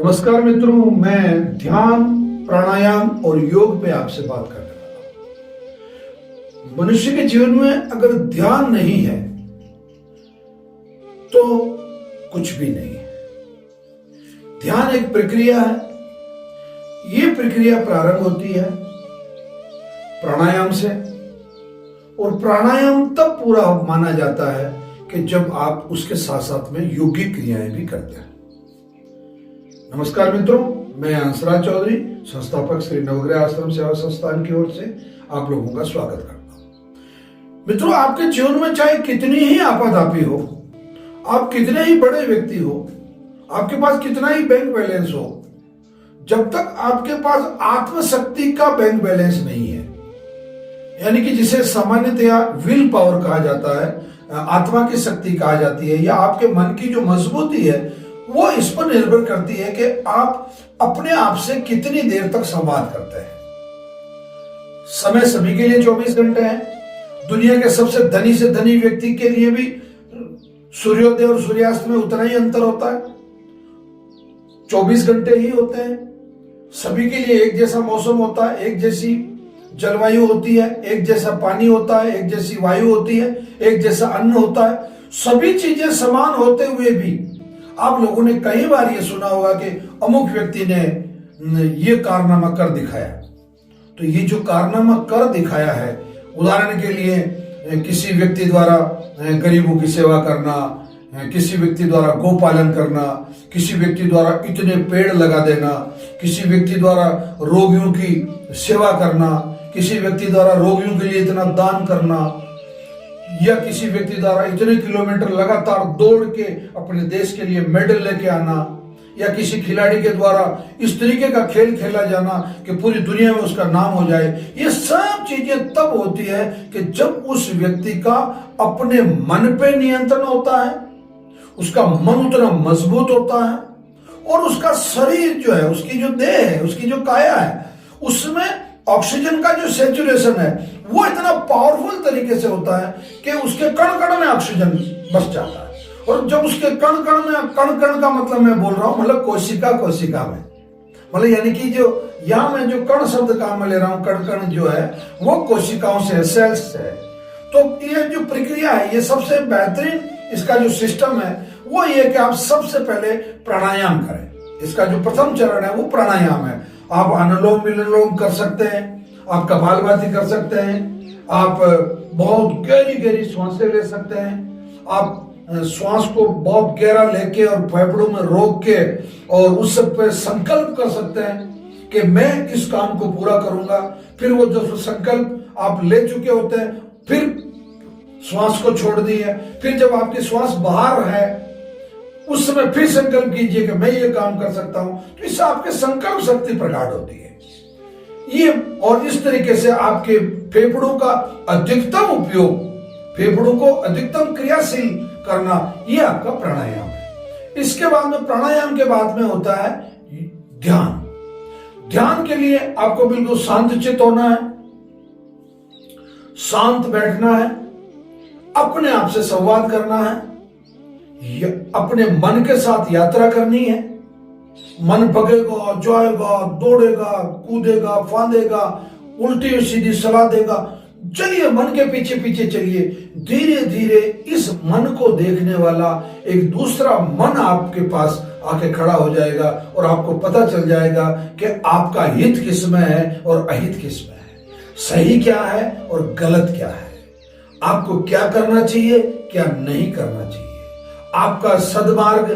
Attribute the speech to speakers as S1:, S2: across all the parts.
S1: नमस्कार मित्रों, मैं ध्यान, प्राणायाम और योग पे आपसे बात करने वाला हूं। मनुष्य के जीवन में अगर ध्यान नहीं है तो कुछ भी नहीं है। ध्यान एक प्रक्रिया है। ये प्रक्रिया प्रारंभ होती है प्राणायाम से, और प्राणायाम तब पूरा माना जाता है कि जब आप उसके साथ साथ में योगिक क्रियाएं भी करते हैं। नमस्कार मित्रों, मैं हंसराज चौधरी, संस्थापक श्री नवग्रह आश्रम सेवा संस्थान की ओर से आप लोगों का स्वागत करता हूं। मित्रों, आपके जीवन में चाहे कितनी ही आपाधापी हो, आप कितने ही बड़े व्यक्ति हो, आपके पास कितना ही बैंक बैलेंस हो, जब तक आपके पास आत्मशक्ति का बैंक बैलेंस नहीं है, यानी कि जिसे सामान्यतया विल पावर कहा जाता है, आत्मा की शक्ति कहा जाती है, या आपके मन की जो मजबूती है वो इस पर निर्भर करती है कि आप अपने आप से कितनी देर तक संवाद करते हैं। समय सभी के लिए 24 घंटे हैं। दुनिया के सबसे धनी से धनी व्यक्ति के लिए भी सूर्योदय और सूर्यास्त में उतना ही अंतर होता है, 24 घंटे ही होते हैं। सभी के लिए एक जैसा मौसम होता है, एक जैसी जलवायु होती है, एक जैसा पानी होता है, एक जैसी वायु होती है, एक जैसा अन्न होता है। सभी चीजें समान होते हुए भी आप लोगों ने कई बार ये सुना होगा कि अमुक व्यक्ति ने ये कारनामा कर दिखाया। तो ये जो कारनामा कर दिखाया है, उदाहरण के लिए किसी व्यक्ति द्वारा गरीबों की सेवा करना, किसी व्यक्ति द्वारा गोपालन करना, किसी व्यक्ति द्वारा इतने पेड़ लगा देना, किसी व्यक्ति द्वारा रोगियों की सेवा करना, किसी व्यक्ति द्वारा रोगियों के लिए इतना दान करना, या किसी व्यक्ति द्वारा इतने किलोमीटर लगातार दौड़ के अपने देश के लिए मेडल लेके आना, या किसी खिलाड़ी के द्वारा इस तरीके का खेल खेला जाना कि पूरी दुनिया में उसका नाम हो जाए। ये सब चीजें तब होती है कि जब उस व्यक्ति का अपने मन पे नियंत्रण होता है, उसका मन उतना मजबूत होता है, और उसका शरीर जो है, उसकी जो देह है, उसकी जो काया है, उसमें ऑक्सीजन का जो सैचुरेशन है वो इतना पावरफुल तरीके से होता है कि उसके कण कण में ऑक्सीजन बस जाता है। और जब उसके कण कण में, कण कण का मतलब मैं बोल रहा हूं मतलब कोशिका में, मतलब यानी कि जो यहां मैं जो कण शब्द काम में ले रहा हूं, कण कण जो है वो कोशिकाओं से, सेल्स से है। तो ये जो प्रक्रिया है, ये सबसे बेहतरीन इसका जो सिस्टम है वो ये कि आप सबसे पहले प्राणायाम करें। इसका जो प्रथम चरण है वो प्राणायाम है। आप अनुलोम विलोम कर सकते हैं, आप कपालभाति कर सकते हैं, आप बहुत गहरी गहरी सांसें ले सकते हैं, आप श्वास को बहुत गहरा लेके और फेफड़ों में रोक के और उस सब पे संकल्प कर सकते हैं कि मैं इस काम को पूरा करूंगा। फिर वो जो संकल्प आप ले चुके होते हैं, फिर श्वास को छोड़ दिए, फिर जब आपकी श्वास बाहर है उस समय फिर संकल्प कीजिए कि मैं ये काम कर सकता हूं। तो इससे आपके संकल्प शक्ति प्रकट होती है ये, और इस तरीके से आपके फेफड़ों का अधिकतम उपयोग, फेफड़ों को अधिकतम क्रियाशील करना, ये आपका प्राणायाम है। इसके बाद में, प्राणायाम के बाद में होता है ध्यान। ध्यान के लिए आपको बिल्कुल शांत चित्त होना है, शांत बैठना है, अपने आप से संवाद करना है, अपने मन के साथ यात्रा करनी है। मन भगेगा, जाएगा, दौड़ेगा, कूदेगा, फांदेगा, उल्टी सीधी सलाह देगा, चलिए मन के पीछे पीछे चलिए। धीरे धीरे इस मन को देखने वाला एक दूसरा मन आपके पास आके खड़ा हो जाएगा, और आपको पता चल जाएगा कि आपका हित किसमें है और अहित किसमें है, सही क्या है और गलत क्या है, आपको क्या करना चाहिए, क्या नहीं करना चाहिए, आपका सद्मार्ग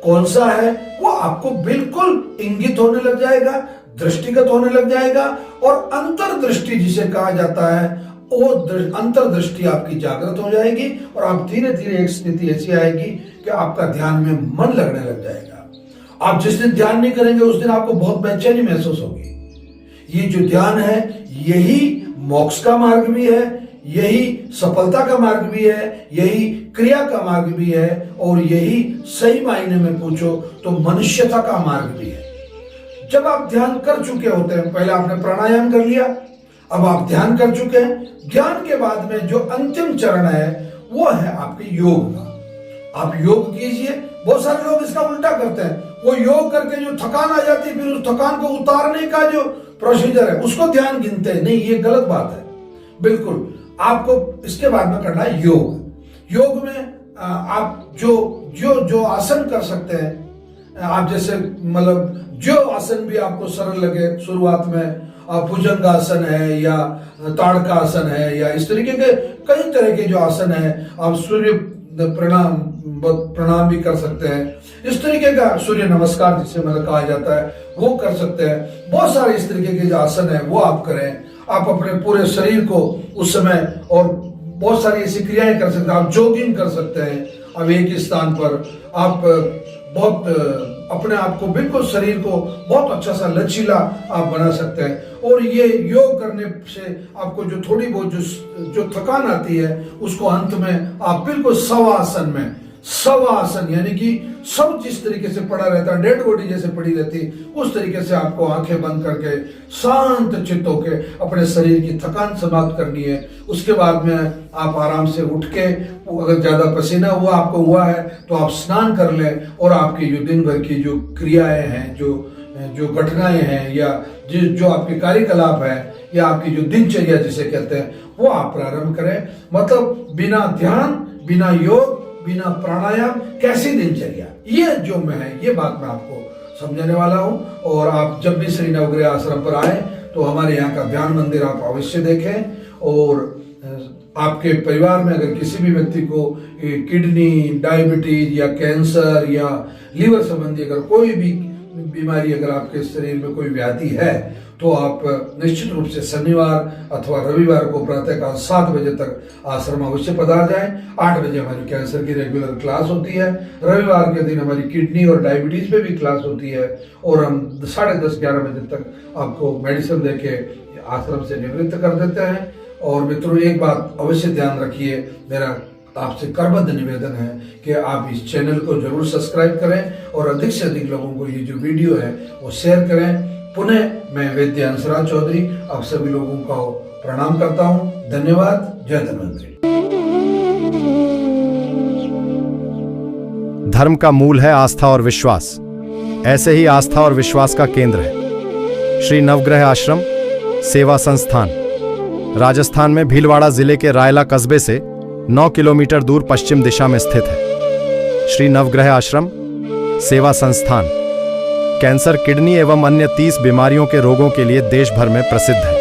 S1: कौन सा है, वो आपको बिल्कुल इंगित होने लग जाएगा, दृष्टिगत होने लग जाएगा। और अंतर्दृष्टि जिसे कहा जाता है, वो अंतर्दृष्टि आपकी जागृत हो जाएगी, और आप धीरे धीरे एक स्थिति ऐसी आएगी कि आपका ध्यान में मन लगने लग जाएगा। आप जिस दिन ध्यान नहीं करेंगे उस दिन आपको बहुत बेचैनी महसूस होगी। ये जो ध्यान है यही मोक्ष का मार्ग भी है, यही सफलता का मार्ग भी है, यही क्रिया का मार्ग भी है, और यही सही मायने में पूछो तो मनुष्यता का मार्ग भी है। जब आप ध्यान कर चुके होते हैं, पहले आपने प्राणायाम कर लिया, अब आप ध्यान कर चुके हैं, ध्यान के बाद में जो अंतिम चरण है वो है आपके योग का। आप योग कीजिए। बहुत सारे लोग इसका उल्टा करते हैं, वो योग करके जो थकान आ जाती है, फिर उस थकान को उतारने का जो प्रोसीजर है उसको ध्यान गिनते हैं। नहीं, ये गलत बात है। बिल्कुल आपको इसके बाद में करना है योग। योग में आप जो आसन कर सकते हैं, आप जैसे मतलब जो आसन भी आपको सरल लगे, शुरुआत में भुजंगासन है या ताड़कासन है या इस तरीके के कई तरह के जो आसन है, आप सूर्य प्रणाम भी कर सकते हैं। इस तरीके का सूर्य नमस्कार जिसे मतलब कहा जाता है वो कर सकते हैं। बहुत सारे इस तरीके के जो आसन है वो आप करें। आप अपने पूरे शरीर को उस समय, और बहुत सारी ऐसी क्रियाएं कर सकते हैं। आप जॉगिंग कर सकते हैं। अब एक ही स्थान पर आप बहुत अपने आप को, बिल्कुल शरीर को बहुत अच्छा सा लचीला आप बना सकते हैं। और ये योग करने से आपको जो थोड़ी बहुत जो थकान आती है उसको अंत में आप बिल्कुल शवासन में, शवासन यानी कि सब जिस तरीके से पड़ा रहता है, डेड बॉडी जैसे पड़ी रहती, उस तरीके से आपको आंखें बंद करके शांत चित्त होके अपने शरीर की थकान समाप्त करनी है। उसके बाद में आप आराम से उठ के, अगर ज्यादा पसीना आपको हुआ है तो आप स्नान कर लें, और आपकी जो दिन भर की जो क्रियाएं हैं, जो घटनाएं हैं, या जो आपके कार्यकलाप है, या आपकी जो दिनचर्या जिसे कहते हैं, वो आप प्रारंभ करें। मतलब बिना ध्यान, बिना योग, बिना प्राणायाम कैसी दिनचर्या, ये जो मैं है ये बात मैं आपको समझाने वाला हूं। और आप जब भी श्री नवग्रह आश्रम पर आए तो हमारे यहाँ का ध्यान मंदिर आप अवश्य देखें। और आपके परिवार में अगर किसी भी व्यक्ति को किडनी, डायबिटीज या कैंसर या लीवर संबंधी अगर कोई भी बीमारी, अगर आपके शरीर में कोई व्याधि है, तो आप निश्चित रूप से शनिवार अथवा रविवार को प्रातःकाल 7 बजे तक आश्रम अवश्य पधार जाएं। 8 बजे हमारी कैंसर की रेगुलर क्लास होती है। रविवार के दिन हमारी किडनी और डायबिटीज पे भी क्लास होती है, और हम 10:30-11 बजे तक आपको मेडिसिन देके आश्रम से निवृत्त कर देते हैं। और मित्रों, एक बात अवश्य ध्यान रखिए, मेरा आपसे करबद्ध निवेदन है कि आप इस चैनल को जरूर सब्सक्राइब करें और अधिक से अधिक लोगों को ये जो वीडियो है वो शेयर करें। पुनः मैं वैद्य हंसराज चौधरी आप सभी लोगों का प्रणाम करता हूं। धन्यवाद। जय धन्वंतरी।
S2: धर्म का मूल है आस्था और विश्वास। ऐसे ही आस्था और विश्वास का केंद्र है श्री नवग्रह आश्रम सेवा संस्थान। राजस्थान में भीलवाड़ा जिले के रायला कस्बे से 9 किलोमीटर दूर पश्चिम दिशा में स्थित है। श्री नवग्रह आश्रम सेवा संस्थान कैंसर, किडनी एवं अन्य 30 बीमारियों के रोगों के लिए देश भर में प्रसिद्ध है।